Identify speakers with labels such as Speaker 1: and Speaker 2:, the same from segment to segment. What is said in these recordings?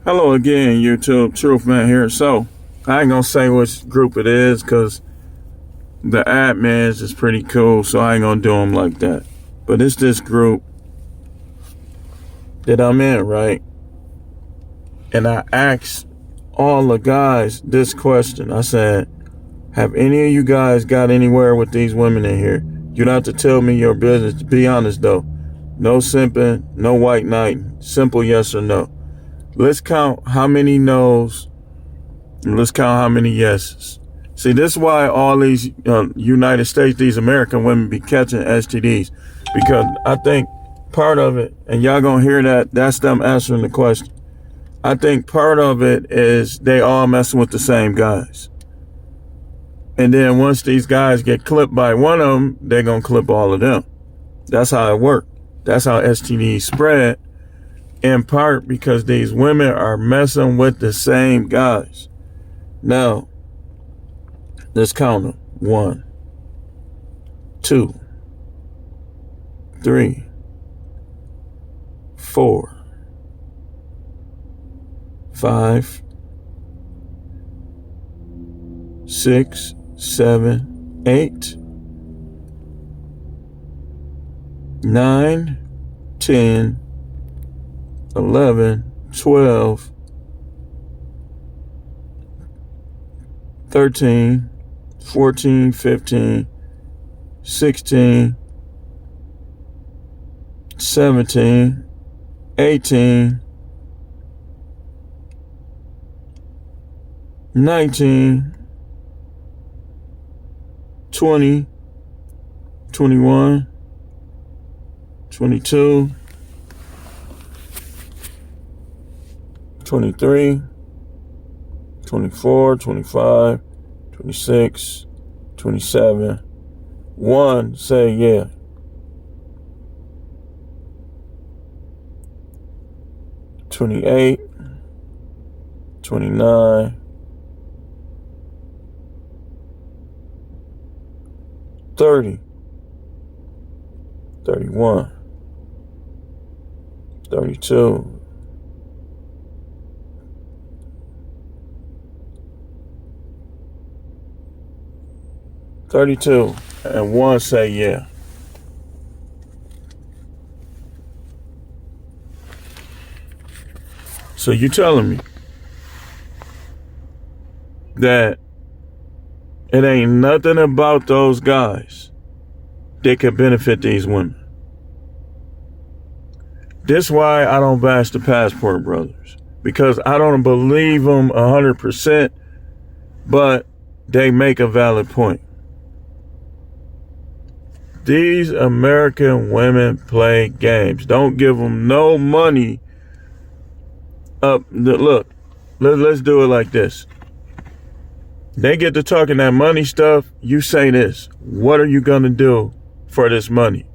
Speaker 1: Hello again, YouTube. Truth Man here. So, I ain't gonna say which group it is because the admins is pretty cool, so I ain't gonna do them like that. But it's this group that I'm in, right? And I asked all the guys this question. I said, have any of you guys got anywhere with these women in here? You don't have to tell me your business. Be honest, though. No simping, no white knighting. Simple yes or no. Let's count how many no's, and let's count how many yeses. See, this is why all these United States, these American women be catching STDs. Because I think part of it, and y'all gonna hear that's them answering the question. I think part of it is they all messing with the same guys. And then once these guys get clipped by one of them, they're gonna clip all of them. That's how it works. That's how STDs spread. In part because these women are messing with the same guys. Now, let's count them. 1, 2, 3, 4, 5, 6, 7, 8, 9, 10, 11, 12, 13, 14, 15, 16, 17, 18, 19, 20, 21, 22, 23, 24, 25, 26, 27. 1, say yeah. 28, 29, 30, 31, 32, 32, and 1 say yeah. So you telling me that it ain't nothing about those guys that could benefit these women? This why I don't bash the Passport Brothers, because I don't believe them 100%, but they make a valid point. These American women play games. Don't give them no money up. Look, let's do it like this. They get to talking that money stuff. You say this. What are you going to do for this money?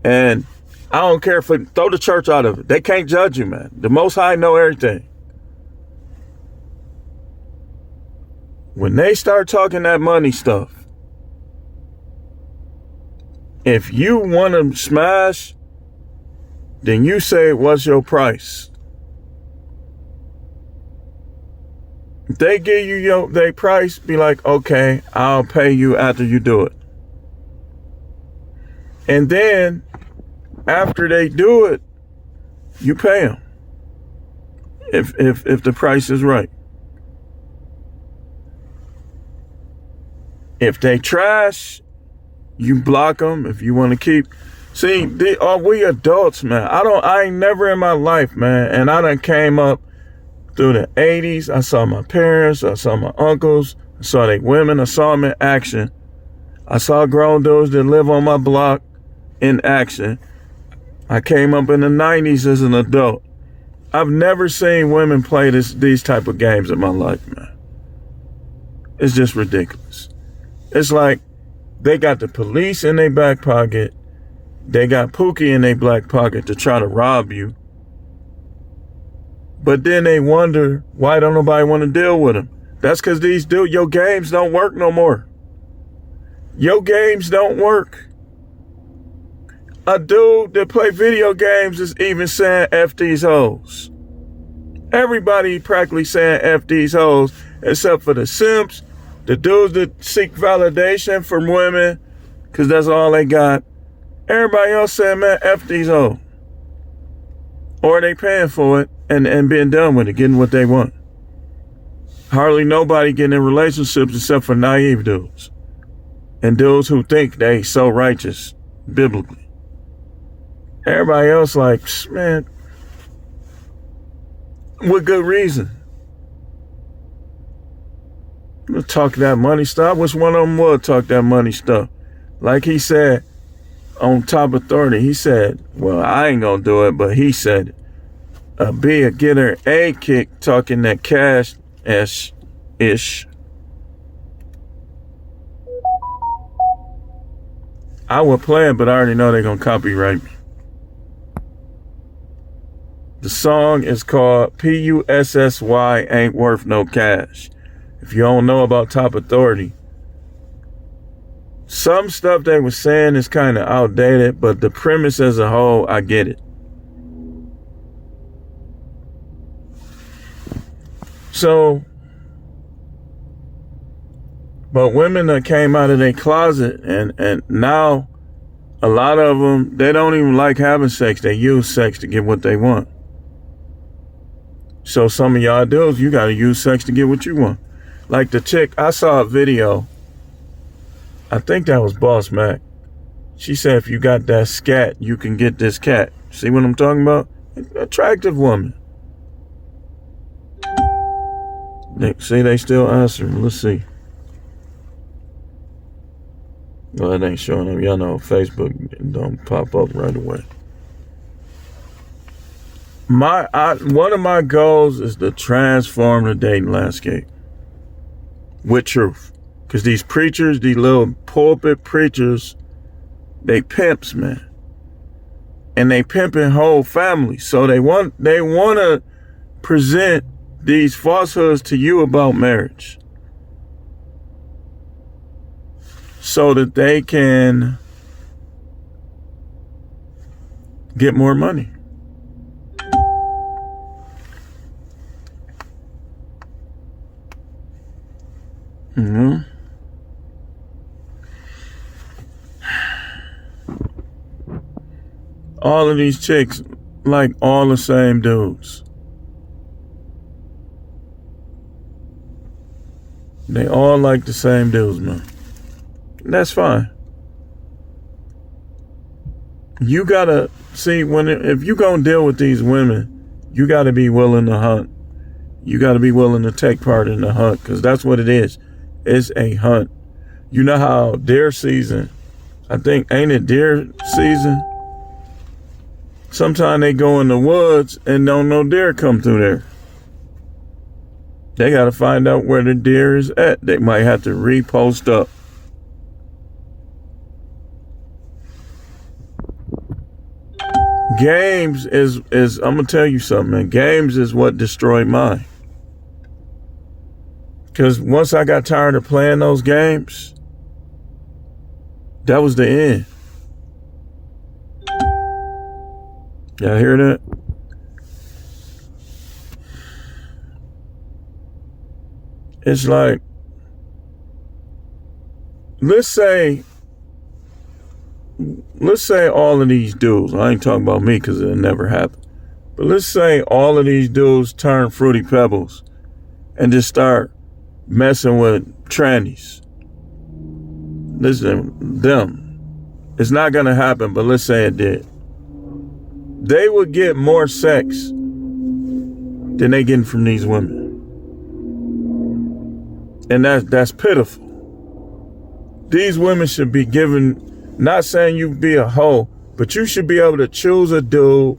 Speaker 1: And I don't care if throw the church out of it. They can't judge you, man. The Most High know everything. When they start talking that money stuff, if you want to smash, then you say, what's your price? If they give you their price, be like, okay, I'll pay you after you do it. And then after they do it, you pay them. If the price is right. If they trash, you block them. If you want to keep, see, we adults, man. I ain't never in my life, man. And I done came up through the 80s. I saw my parents. I saw my uncles. I saw they women. I saw them in action. I saw grown dudes that live on my block in action. I came up in the 90s as an adult. I've never seen women play these type of games in my life, man. It's just ridiculous. It's like they got the police in their back pocket. They got Pookie in their back pocket to try to rob you. But then they wonder why don't nobody want to deal with them. That's because your games don't work no more. Your games don't work. A dude that play video games is even saying F these hoes. Everybody practically saying F these hoes, except for the simps, the dudes that seek validation from women, because that's all they got. Everybody else saying, man, F these hoes. Or they paying for it and being done with it, getting what they want. Hardly nobody getting in relationships except for naive dudes. And dudes who think they so righteous, biblically. Everybody else like, man, with good reason. We'll talk that money stuff. Which one of them would talk that money stuff? Like he said on Top Authority, he said, well, I ain't gonna do it, but he said, be a get her a kick talking that cash-ish. I would play it, but I already know they're gonna copyright me. The song is called Pussy Ain't Worth No Cash. If you don't know about Top Authority, some stuff they were saying is kind of outdated, but the premise as a whole, I get it. So, but women that came out of their closet and now a lot of them, they don't even like having sex. They use sex to get what they want. So some of y'all dudes, you gotta use sex to get what you want. Like the chick, I saw a video. I think that was Boss Mac. She said, if you got that scat, you can get this cat. See what I'm talking about? Attractive woman. See, they still answering. Let's see. Well, it ain't showing up. Y'all know Facebook don't pop up right away. One of my goals is to transform the dating landscape with truth. Because these preachers, these little pulpit preachers, they pimps, man. And they pimping whole families. So they want to present these falsehoods to you about marriage so that they can get more money. Mm-hmm. All of these chicks like all the same dudes. They all like the same dudes, man. That's fine. You gotta see if you gonna deal with these women, you gotta be willing to hunt. You gotta be willing to take part in the hunt, because that's what it is. It's a hunt. You know how deer season, I think, ain't it deer season? Sometimes they go in the woods and don't know deer come through there. They got to find out where the deer is at. They might have to repost up. Games is I'm going to tell you something, man. Games is what destroyed mine. Because once I got tired of playing those games, that was the end. Y'all hear that? It's like, let's say all of these dudes, I ain't talking about me because it'll never happen, but let's say all of these dudes turn Fruity Pebbles and just start messing with trannies. Listen, them. It's not going to happen, but let's say it did. They would get more sex than they getting from these women. And that's pitiful. These women should be given, not saying you be a hoe, but you should be able to choose a dude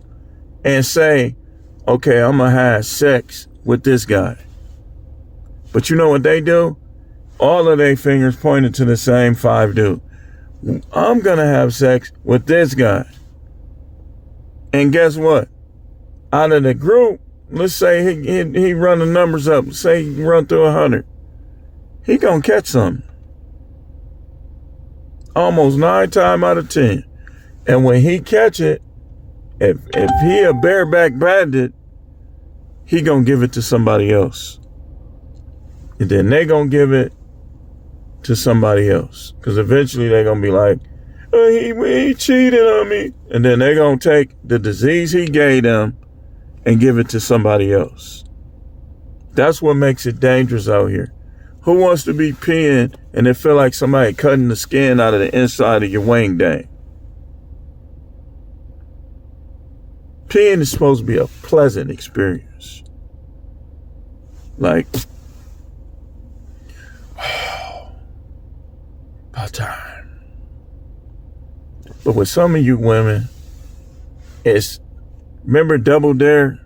Speaker 1: and say, okay, I'm going to have sex with this guy. But you know what they do? All of their fingers pointed to the same 5 dudes. I'm going to have sex with this guy. And guess what? Out of the group, let's say he run the numbers up. Say he run through 100. He gonna catch something. Almost 9 times out of 10. And when he catch it, if he a bareback bandit, he gonna give it to somebody else. And then they gonna give it to somebody else. Because eventually they gonna be like, oh, he cheated on me. And then they gonna take the disease he gave them and give it to somebody else. That's what makes it dangerous out here. Who wants to be peeing and it feel like somebody cutting the skin out of the inside of your wing dang? Peeing is supposed to be a pleasant experience. Like, about time. But with some of you women, remember Double Dare?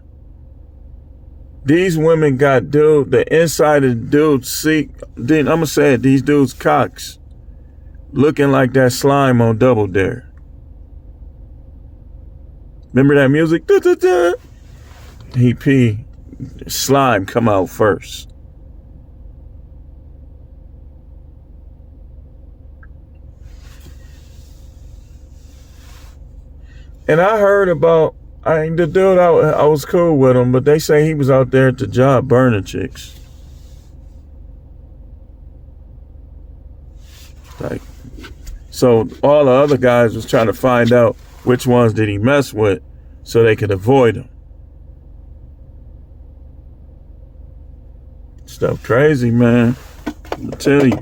Speaker 1: These women got the inside of the dude's seat. I'm gonna say it, these dudes' cocks looking like that slime on Double Dare. Remember that music? Da, da, da. He pee, slime come out first. And I heard about, the dude, I was cool with him, but they say he was out there at the job burning chicks. Like, so all the other guys was trying to find out which ones did he mess with so they could avoid him. Stuff crazy, man. I tell you.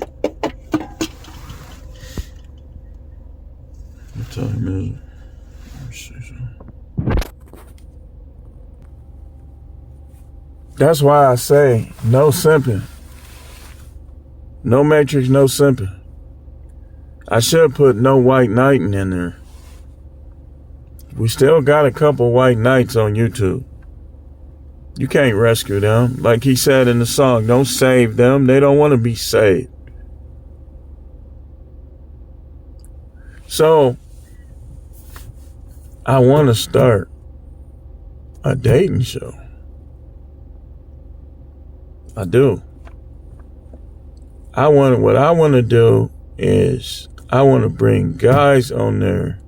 Speaker 1: What time is it? That's why I say no simping. No Matrix, no simping. I should put no white knighting in there. We still got a couple white knights on YouTube. You can't rescue them. Like he said in the song, don't save them. They don't want to be saved. So, I want to start a dating show. I do. What I want to do is I want to bring guys on there,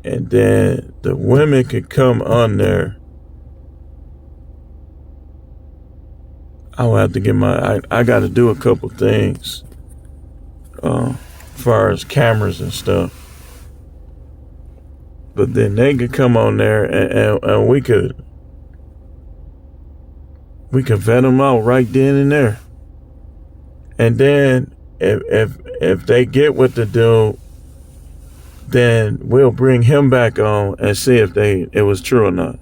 Speaker 1: and then the women could come on there. I will have to get I got to do a couple things as far as cameras and stuff. But then they could come on there and we could vet them out right then and there. And then if they get with the dude, then we'll bring him back on and see if it was true or not.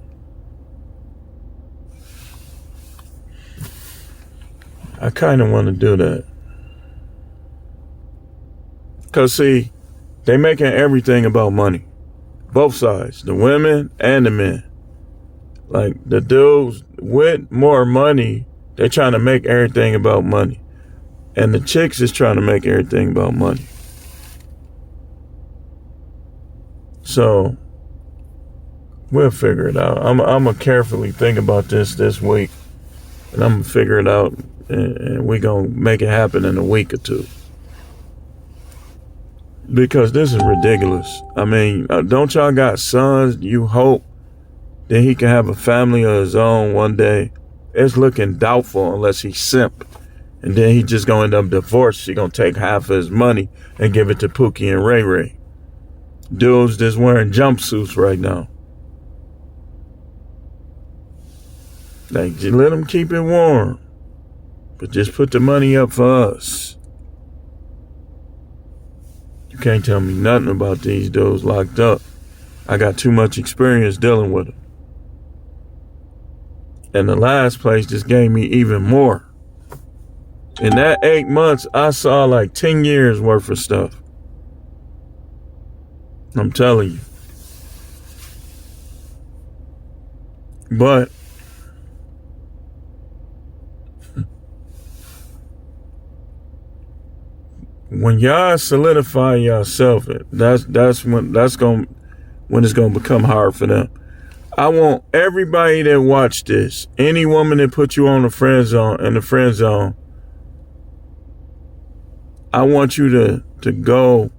Speaker 1: I kind of want to do that. Because, see, they making everything about money. Both sides, the women and the men. Like, the dudes with more money, they're trying to make everything about money. And the chicks is trying to make everything about money. So, we'll figure it out. I'm going to carefully think about this week. And I'm going to figure it out. And we're going to make it happen in a week or two. Because this is ridiculous. I mean, don't y'all got sons? You hope that he can have a family of his own one day. It's looking doubtful unless he simp. And then he just going to end up divorced. She going to take half of his money and give it to Pookie and Ray Ray. Dudes just wearing jumpsuits right now. Like, just let them keep it warm. But just put the money up for us. You can't tell me nothing about these dudes locked up. I got too much experience dealing with them. And the last place just gave me even more. In that 8 months, I saw like 10 years worth of stuff. I'm telling you. But when y'all solidify yourself, that's when it's gonna become hard for them. I want everybody that watch this, any woman that put you on the friend zone, I want you to go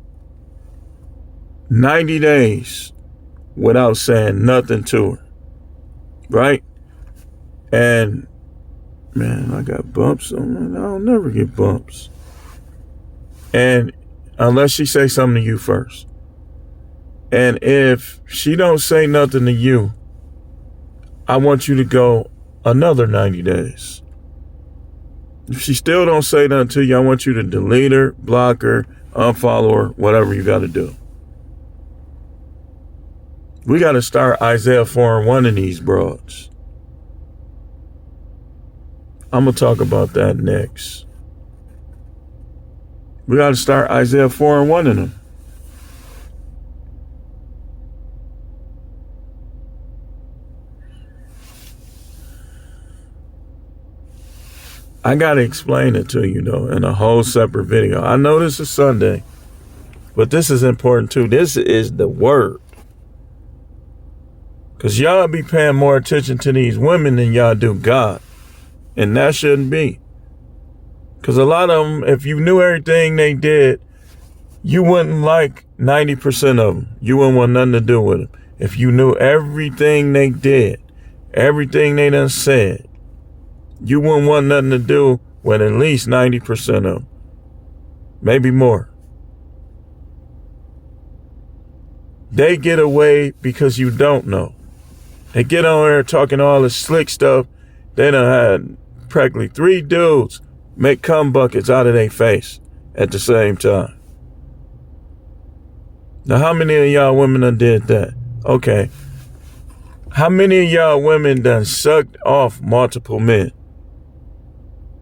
Speaker 1: 90 days without saying nothing to her. right? And man, I got bumps. I'll never get bumps. And unless she say something to you first. And if she don't say nothing to you, I want you to go another 90 days. If she still don't say nothing to you, I want you to delete her, block her, unfollow her, whatever you got to do. We got to start Isaiah 4:1 in these broads. I'm going to talk about that next. We got to start Isaiah 4:1 in them. I got to explain it to you, though, in a whole separate video. I know this is Sunday, but this is important, too. This is the word. Because y'all be paying more attention to these women than y'all do God. And that shouldn't be. Because a lot of them, if you knew everything they did, you wouldn't like 90% of them. You wouldn't want nothing to do with them. If you knew everything they did, everything they done said, you wouldn't want nothing to do with at least 90% of them. Maybe more. They get away because you don't know. They get on there talking all this slick stuff. They done had practically 3 dudes make cum buckets out of their face at the same time. Now, how many of y'all women done did that? Okay. How many of y'all women done sucked off multiple men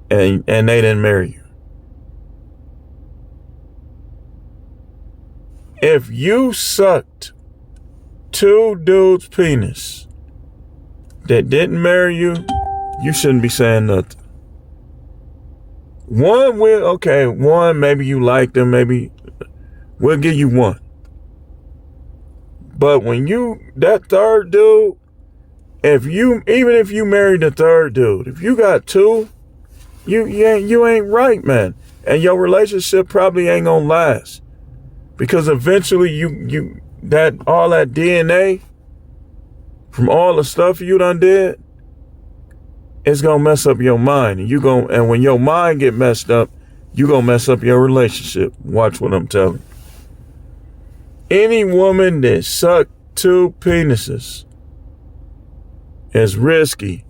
Speaker 1: and they didn't marry you? If you sucked 2 dudes' penis that didn't marry you, you shouldn't be saying nothing. One, maybe you like them, maybe we'll give you 1. But when that 3rd dude, even if you married the 3rd dude, if you got 2, you ain't right, man. And your relationship probably ain't gonna last. Because eventually all that DNA from all the stuff you done did, it's gonna mess up your mind. And when your mind get messed up, you gonna mess up your relationship. Watch what I'm telling you. Any woman that sucked 2 penises is risky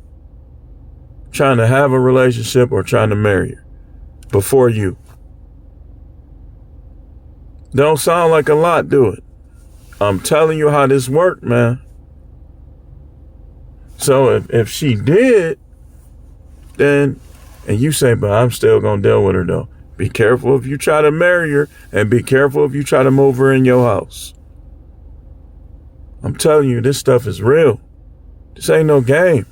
Speaker 1: trying to have a relationship or trying to marry her before you. Don't sound like a lot, do it? I'm telling you how this worked, man. So if she did, then, and you say, but I'm still going to deal with her though. Be careful if you try to marry her, and be careful if you try to move her in your house. I'm telling you, this stuff is real. This ain't no game.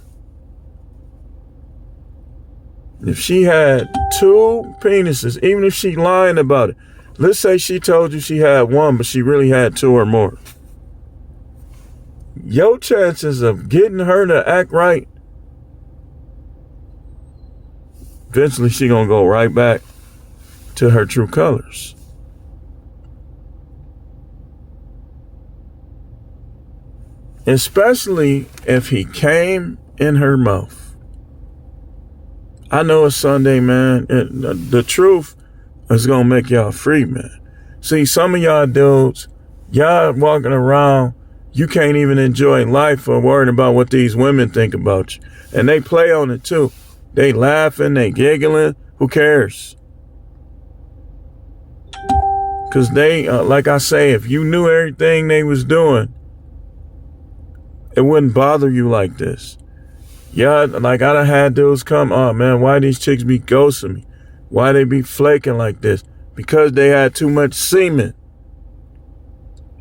Speaker 1: If she had 2 penises, even if she lying about it, let's say she told you she had 1, but she really had 2 or more. Your chances of getting her to act right, eventually she gonna go right back to her true colors. Especially if he came in her mouth. I know it's Sunday, man. The truth is gonna make y'all free, man. See, some of y'all dudes, y'all walking around, you can't even enjoy life or worrying about what these women think about you. And they play on it too. They laughing, they giggling. Who cares? Because they, like I say, if you knew everything they was doing, it wouldn't bother you like this. Yeah, like I done had dudes come, oh man, why these chicks be ghosting me? Why they be flaking like this? Because they had too much semen.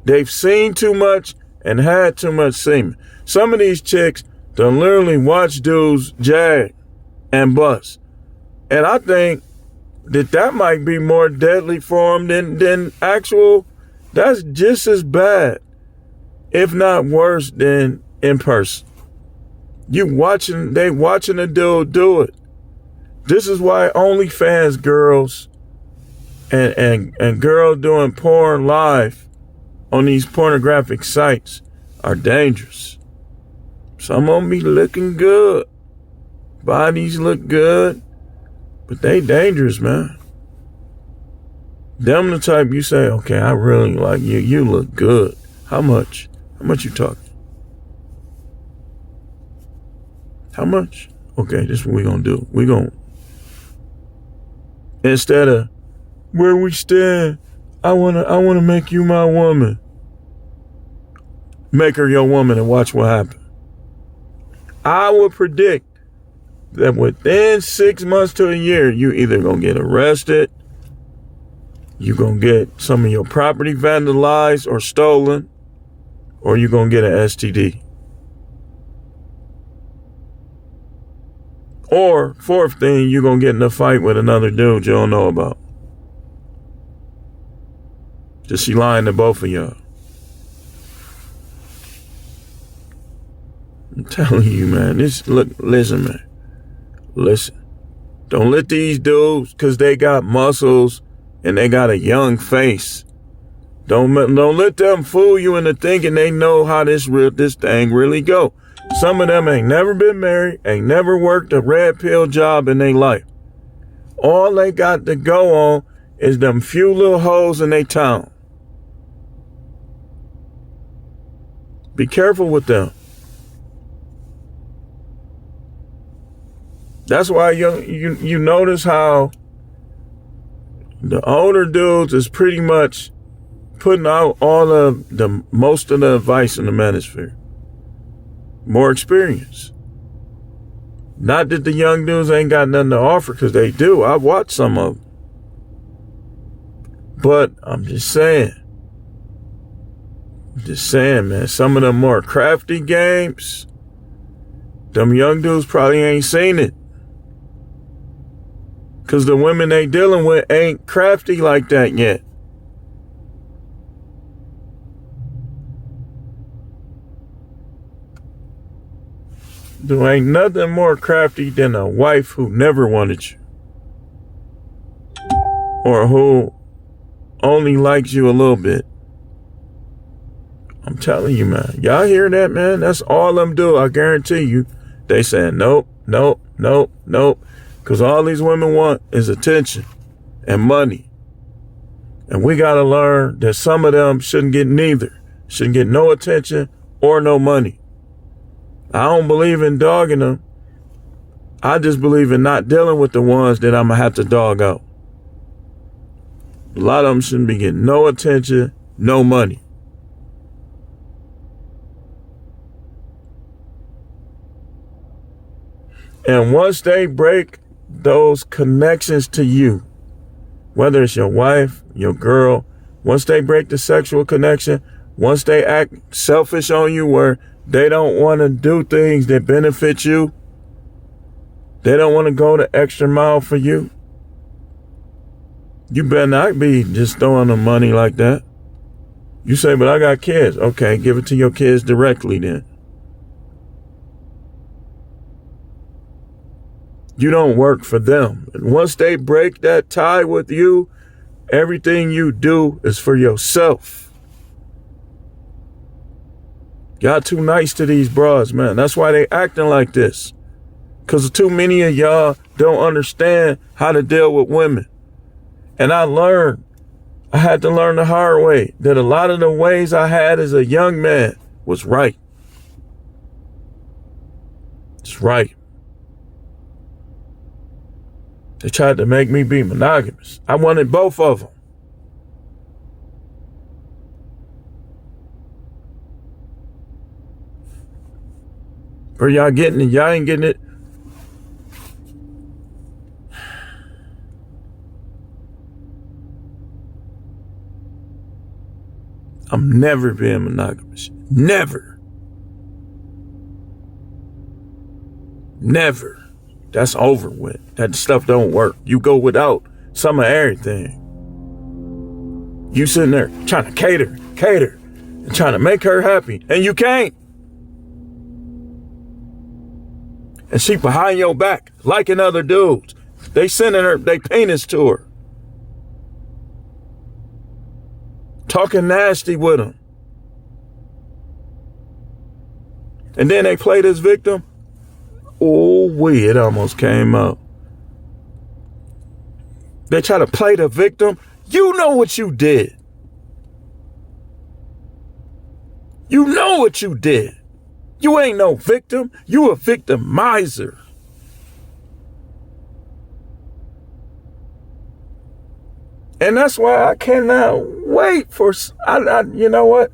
Speaker 1: They've seen too much and had too much semen. Some of these chicks done literally watch dudes jag and bust. And I think that might be more deadly for them than actual, that's just as bad, if not worse than in person. They watching a dude do it. This is why OnlyFans girls and girls doing porn live on these pornographic sites are dangerous. Some of them be looking good. Bodies look good. But they dangerous, man. Them the type you say, okay, I really like you. You look good. How much? How much you talking? How much? Okay, this is what we gonna do. We gonna, instead of where we stand, I wanna make you my woman. Make her your woman and watch what happens. I would predict that within 6 months to a year, you either gonna get arrested, you gonna get some of your property vandalized or stolen, or you gonna get an STD. Or, fourth thing, you gonna get in a fight with another dude you don't know about. Just she lying to both of y'all. I'm telling you, man. Listen, man. Listen. Don't let these dudes, cause they got muscles and they got a young face. Don't let them fool you into thinking they know how this thing really go. Some of them ain't never been married, ain't never worked a red pill job in their life. All they got to go on is them few little hoes in their town. Be careful with them. That's why you notice how the older dudes is pretty much putting out most of the advice in the manosphere. More experience. Not that the young dudes ain't got nothing to offer, because they do. I've watched some of them. But I'm just saying, man, some of them more crafty games, them young dudes probably ain't seen it. Because the women they dealing with ain't crafty like that yet. There ain't nothing more crafty than a wife who never wanted you. Or who only likes you a little bit. I'm telling you, man. Y'all hear that, man? That's all them do. I guarantee you. They saying nope, nope, nope, nope. Because all these women want is attention and money. And we got to learn that some of them shouldn't get neither. Shouldn't get no attention or no money. I don't believe in dogging them. I just believe in not dealing with the ones that I'm going to have to dog out. A lot of them shouldn't be getting no attention, no money. And once they break those connections to you, whether it's your wife, your girl, once they break the sexual connection, once they act selfish on you where they don't want to do things that benefit you, they don't want to go the extra mile for you, you better not be just throwing them money like that. You say, but I got kids. Okay, give it to your kids directly then. You don't work for them. And once they break that tie with you, everything you do is for yourself. Y'all too nice to these bras, man. That's why they acting like this. Because too many of y'all don't understand how to deal with women. And I had to learn the hard way, that a lot of the ways I had as a young man was right. It's right. They tried to make me be monogamous. I wanted both of them. Or y'all getting it, y'all ain't getting it. I'm never being monogamous. Never. Never. That's over with. That stuff don't work. You go without some of everything. You sitting there trying to cater, and trying to make her happy, and you can't. And she behind your back, liking other dudes. They sending her they penis to her. Talking nasty with them. And then they play this victim. Oh, it almost came out. They try to play the victim. You know what you did. You know what you did. You ain't no victim. You a victimizer. And that's why I cannot wait for, you know what?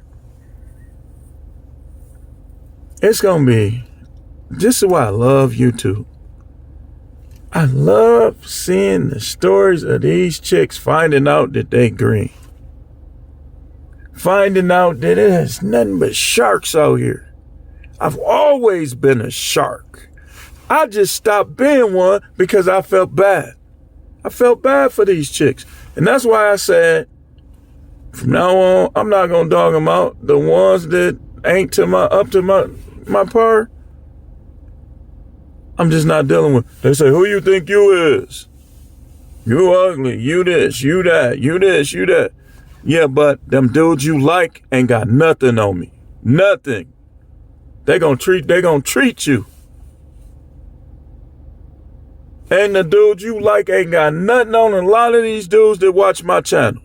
Speaker 1: It's going to be, this is why I love YouTube. I love seeing the stories of these chicks finding out that they green. Finding out that it has nothing but sharks out here. I've always been a shark. I just stopped being one because I felt bad. I felt bad for these chicks. And that's why I said, from now on, I'm not going to dog them out. The ones that ain't up to my par, I'm just not dealing with. They say, who you think you is? You ugly, you this, you that, you this, you that. Yeah, but them dudes you like ain't got nothing on me. Nothing. They gonna treat you. And the dudes you like ain't got nothing on a lot of these dudes that watch my channel.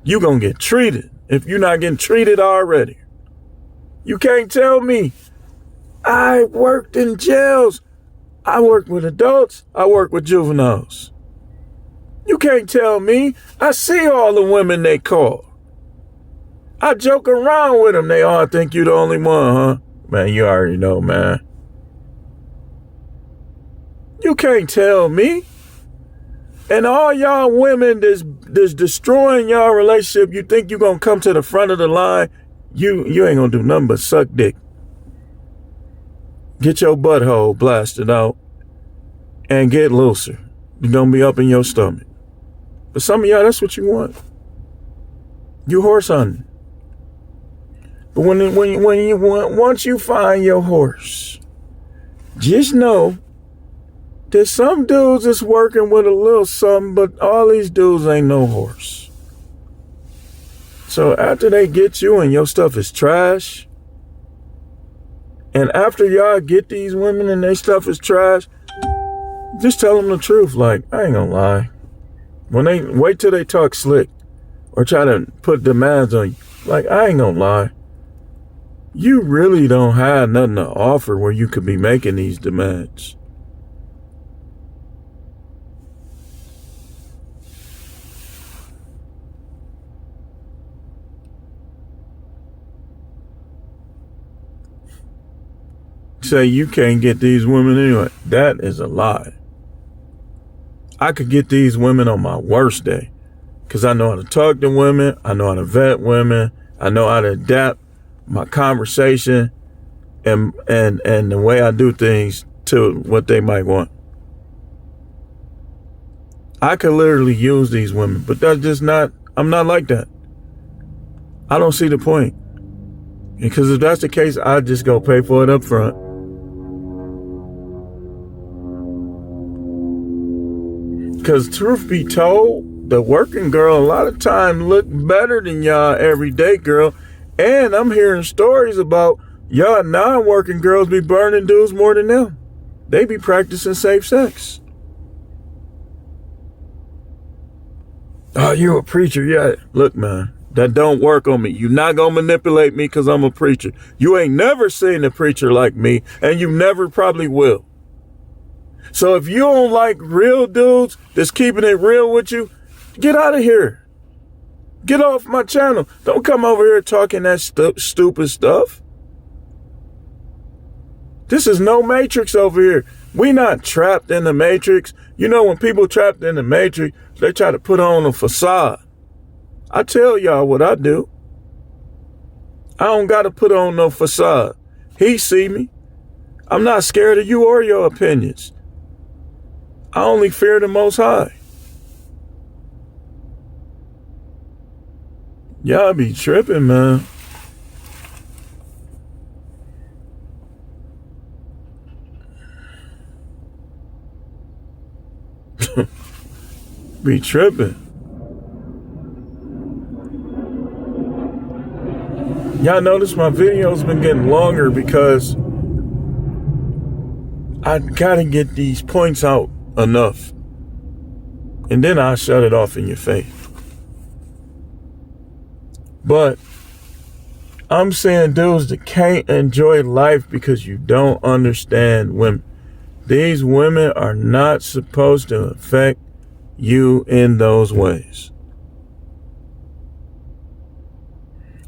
Speaker 1: You gonna get treated if you're not getting treated already. You can't tell me. I worked in jails. I work with adults. I work with juveniles. You can't tell me. I see all the women they call. I joke around with them. They all think you the only one, huh? Man, you already know, man. You can't tell me. And all y'all women that's destroying y'all relationship, you think you gonna come to the front of the line, you ain't gonna do nothing but suck dick. Get your butthole blasted out and get looser. You're gonna be up in your stomach. But some of y'all, that's what you want. You horse hunting. But once you find your horse, just know there's some dudes that's working with a little something, but all these dudes ain't no horse. So after they get you and your stuff is trash, and after y'all get these women and their stuff is trash, just tell them the truth. Like, I ain't gonna lie. When they wait till they talk slick or try to put demands on you, like, I ain't gonna lie. You really don't have nothing to offer where you could be making these demands. Say you can't get these women anyway. That is a lie. I could get these women on my worst day because I know how to talk to women. I know how to vet women. I know how to adapt my conversation and the way I do things to what they might want. I could literally use these women, but that's just not, I'm not like that. I don't see the point. Because if that's the case, I just go pay for it up front. Because truth be told, the working girl a lot of times look better than y'all everyday girl. And I'm hearing stories about y'all non-working girls be burning dudes more than them. They be practicing safe sex. Oh, you a preacher? Yeah. Look, man, that don't work on me. You not gonna manipulate me because I'm a preacher. You ain't never seen a preacher like me, and you never probably will. So if you don't like real dudes that's keeping it real with you, get out of here. Get off my channel. Don't come over here talking that stupid stuff. This is no Matrix over here. We not trapped in the Matrix. You know, when people trapped in the Matrix, they try to put on a facade. I tell y'all what I do. I don't got to put on no facade. He see me. I'm not scared of you or your opinions. I only fear the Most High. Y'all be tripping, man. Be tripping. Y'all notice my video's been getting longer because I gotta get these points out enough. And then I'll shut it off in your face. But I'm saying dudes that can't enjoy life because you don't understand women. These women are not supposed to affect you in those ways.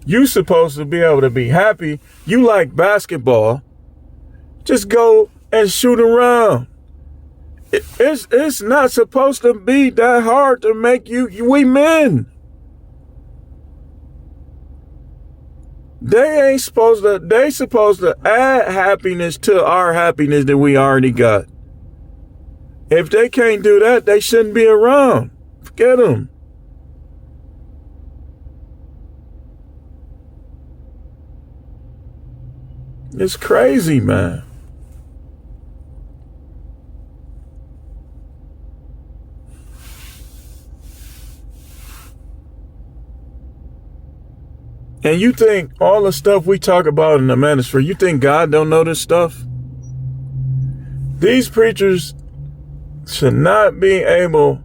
Speaker 1: You supposed to be able to be happy. You like basketball. Just go and shoot around. It's not supposed to be that hard to make we men. They supposed to add happiness to our happiness that we already got. If they can't do that, they shouldn't be around. Forget them. It's crazy, man. And you think all the stuff we talk about in the manosphere, you think God don't know this stuff? These preachers should not be able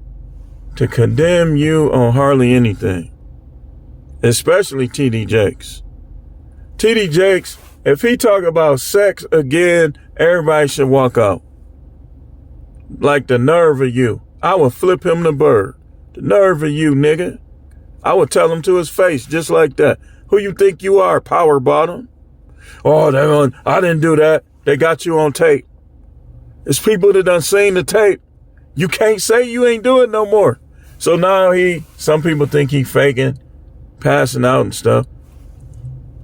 Speaker 1: to condemn you on hardly anything, especially T.D. Jakes. T.D. Jakes, if he talk about sex again, everybody should walk out. Like the nerve of you. I would flip him the bird. The nerve of you, nigga. I would tell him to his face just like that. Who you think you are, power bottom? Oh, I didn't do that. They got you on tape. It's people that done seen the tape. You can't say you ain't do it no more. So now some people think he faking, passing out and stuff.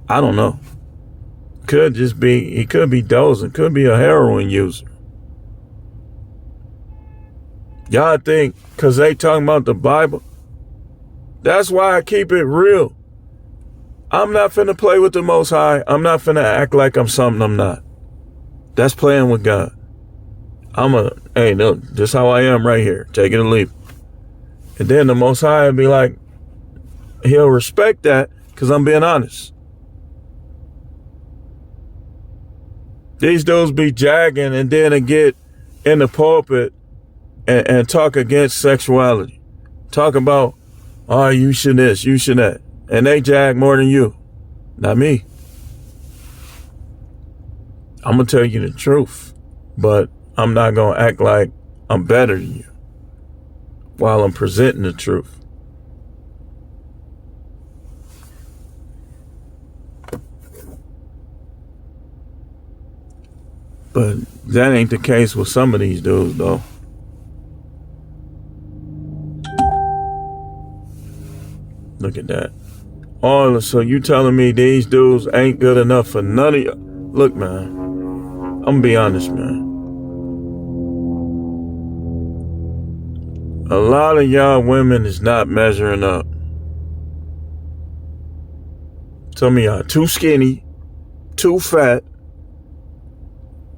Speaker 1: I don't know. He could be dozing, could be a heroin user. Y'all think because they talking about the Bible? That's why I keep it real. I'm not finna play with the Most High. I'm not finna act like I'm something I'm not. That's playing with God. Hey, no, this how I am right here. Take it or leave it. And then the Most High will be like, he'll respect that because I'm being honest. These dudes be jagging and then get in the pulpit and talk against sexuality. Talk about, oh, you should this, you should that. And they jag more than you. Not me. I'm going to tell you the truth. But I'm not going to act like I'm better than you while I'm presenting the truth. But that ain't the case with some of these dudes, though. Look at that. So you telling me these dudes ain't good enough for none of you? Look, man, I'm gonna be honest, man. A lot of y'all women is not measuring up. Some of y'all too skinny, too fat.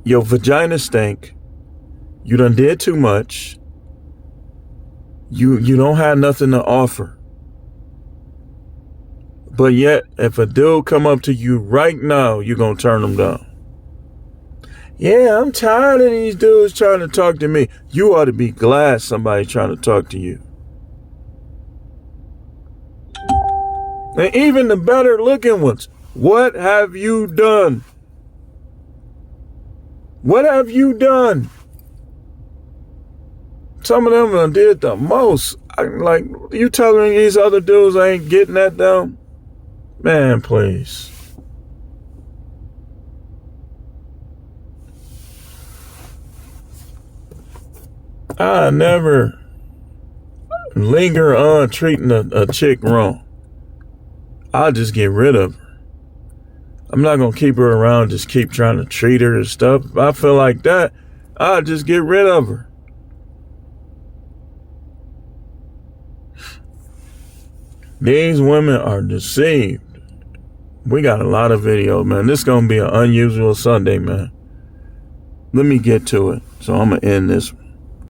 Speaker 1: Your vagina stink. You done did too much. You don't have nothing to offer. But yet, if a dude come up to you right now, you're going to turn him down. Yeah, I'm tired of these dudes trying to talk to me. You ought to be glad somebody trying to talk to you. And even the better looking ones, what have you done? What have you done? Some of them done did the most. Like, you telling me these other dudes ain't getting that down? Man, please. I never linger on treating a chick wrong. I'll just get rid of her. I'm not going to keep her around, just keep trying to treat her and stuff. If I feel like that, I'll just get rid of her. These women are deceived. We got a lot of videos, man. This is going to be an unusual Sunday, man. Let me get to it. So I'm going to end this one.